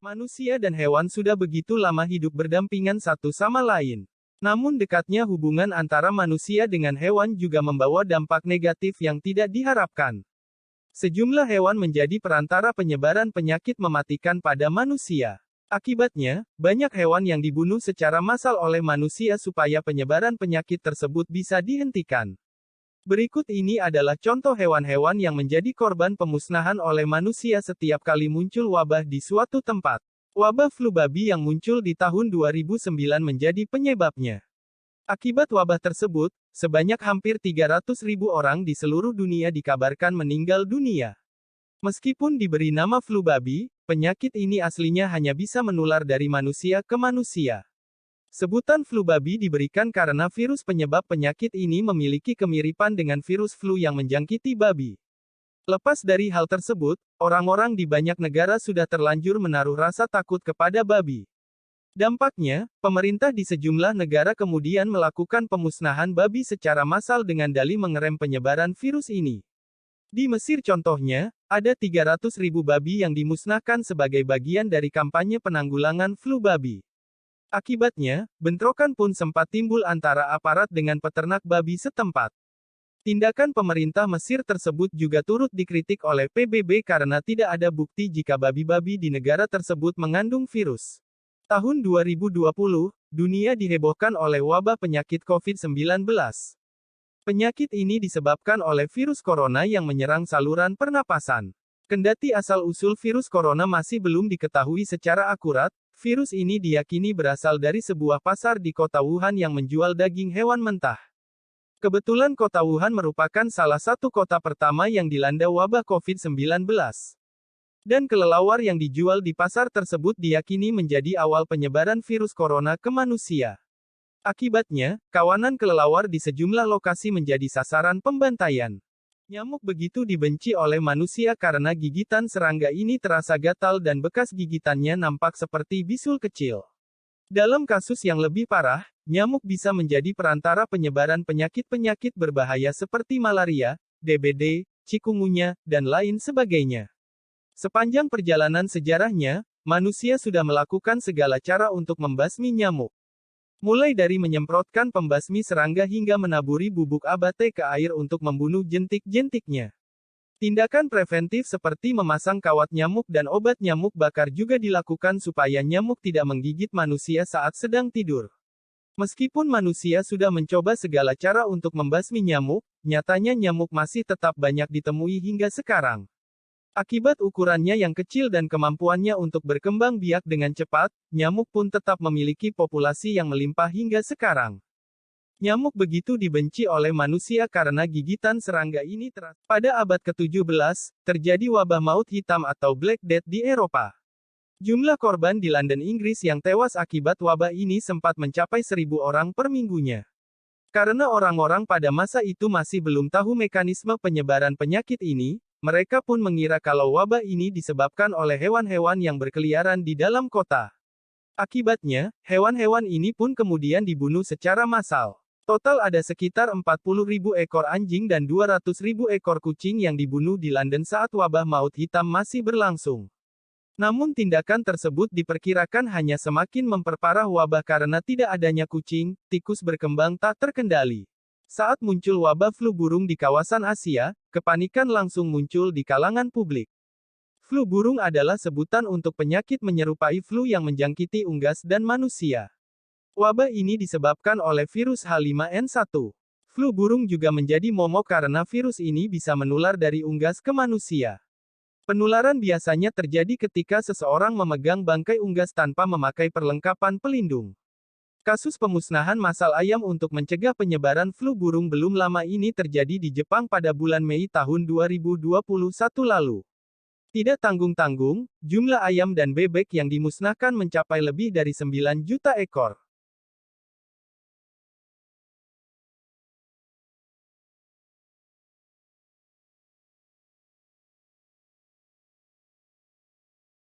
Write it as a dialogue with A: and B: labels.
A: Manusia dan hewan sudah begitu lama hidup berdampingan satu sama lain. Namun dekatnya hubungan antara manusia dengan hewan juga membawa dampak negatif yang tidak diharapkan. Sejumlah hewan menjadi perantara penyebaran penyakit mematikan pada manusia. Akibatnya, banyak hewan yang dibunuh secara massal oleh manusia supaya penyebaran penyakit tersebut bisa dihentikan. Berikut ini adalah contoh hewan-hewan yang menjadi korban pemusnahan oleh manusia setiap kali muncul wabah di suatu tempat. Wabah flu babi yang muncul di tahun 2009 menjadi penyebabnya. Akibat wabah tersebut, sebanyak hampir 300.000 orang di seluruh dunia dikabarkan meninggal dunia. Meskipun diberi nama flu babi, penyakit ini aslinya hanya bisa menular dari manusia ke manusia. Sebutan flu babi diberikan karena virus penyebab penyakit ini memiliki kemiripan dengan virus flu yang menjangkiti babi. Lepas dari hal tersebut, orang-orang di banyak negara sudah terlanjur menaruh rasa takut kepada babi. Dampaknya, pemerintah di sejumlah negara kemudian melakukan pemusnahan babi secara massal dengan dalih mengerem penyebaran virus ini. Di Mesir contohnya, ada 300.000 babi yang dimusnahkan sebagai bagian dari kampanye penanggulangan flu babi. Akibatnya, bentrokan pun sempat timbul antara aparat dengan peternak babi setempat. Tindakan pemerintah Mesir tersebut juga turut dikritik oleh PBB karena tidak ada bukti jika babi-babi di negara tersebut mengandung virus. Tahun 2020, dunia dihebohkan oleh wabah penyakit COVID-19. Penyakit ini disebabkan oleh virus corona yang menyerang saluran pernapasan. Kendati asal-usul virus corona masih belum diketahui secara akurat, virus ini diyakini berasal dari sebuah pasar di kota Wuhan yang menjual daging hewan mentah. Kebetulan kota Wuhan merupakan salah satu kota pertama yang dilanda wabah COVID-19. Dan kelelawar yang dijual di pasar tersebut diyakini menjadi awal penyebaran virus corona ke manusia. Akibatnya, kawanan kelelawar di sejumlah lokasi menjadi sasaran pembantaian. Nyamuk begitu dibenci oleh manusia karena gigitan serangga ini terasa gatal dan bekas gigitannya nampak seperti bisul kecil. Dalam kasus yang lebih parah, nyamuk bisa menjadi perantara penyebaran penyakit-penyakit berbahaya seperti malaria, DBD, chikungunya, dan lain sebagainya. Sepanjang perjalanan sejarahnya, manusia sudah melakukan segala cara untuk membasmi nyamuk. Mulai dari menyemprotkan pembasmi serangga hingga menaburi bubuk abate ke air untuk membunuh jentik-jentiknya. Tindakan preventif seperti memasang kawat nyamuk dan obat nyamuk bakar juga dilakukan supaya nyamuk tidak menggigit manusia saat sedang tidur. Meskipun manusia sudah mencoba segala cara untuk membasmi nyamuk, nyatanya nyamuk masih tetap banyak ditemui hingga sekarang. Akibat ukurannya yang kecil dan kemampuannya untuk berkembang biak dengan cepat, nyamuk pun tetap memiliki populasi yang melimpah hingga sekarang. Nyamuk begitu dibenci oleh manusia karena gigitan serangga ini terasa. Pada abad ke-17, terjadi wabah maut hitam atau Black Death di Eropa. Jumlah korban di London, Inggris yang tewas akibat wabah ini sempat mencapai 1.000 orang per minggunya. Karena orang-orang pada masa itu masih belum tahu mekanisme penyebaran penyakit ini, mereka pun mengira kalau wabah ini disebabkan oleh hewan-hewan yang berkeliaran di dalam kota. Akibatnya, hewan-hewan ini pun kemudian dibunuh secara massal. Total ada sekitar 40.000 ekor anjing dan 200.000 ekor kucing yang dibunuh di London saat wabah maut hitam masih berlangsung. Namun tindakan tersebut diperkirakan hanya semakin memperparah wabah karena tidak adanya kucing, tikus berkembang tak terkendali. Saat muncul wabah flu burung di kawasan Asia, kepanikan langsung muncul di kalangan publik. Flu burung adalah sebutan untuk penyakit menyerupai flu yang menjangkiti unggas dan manusia. Wabah ini disebabkan oleh virus H5N1. Flu burung juga menjadi momok karena virus ini bisa menular dari unggas ke manusia. Penularan biasanya terjadi ketika seseorang memegang bangkai unggas tanpa memakai perlengkapan pelindung. Kasus pemusnahan massal ayam untuk mencegah penyebaran flu burung belum lama ini terjadi di Jepang pada bulan Mei tahun 2021 lalu. Tidak tanggung-tanggung, jumlah ayam dan bebek yang dimusnahkan mencapai lebih dari 9 juta ekor.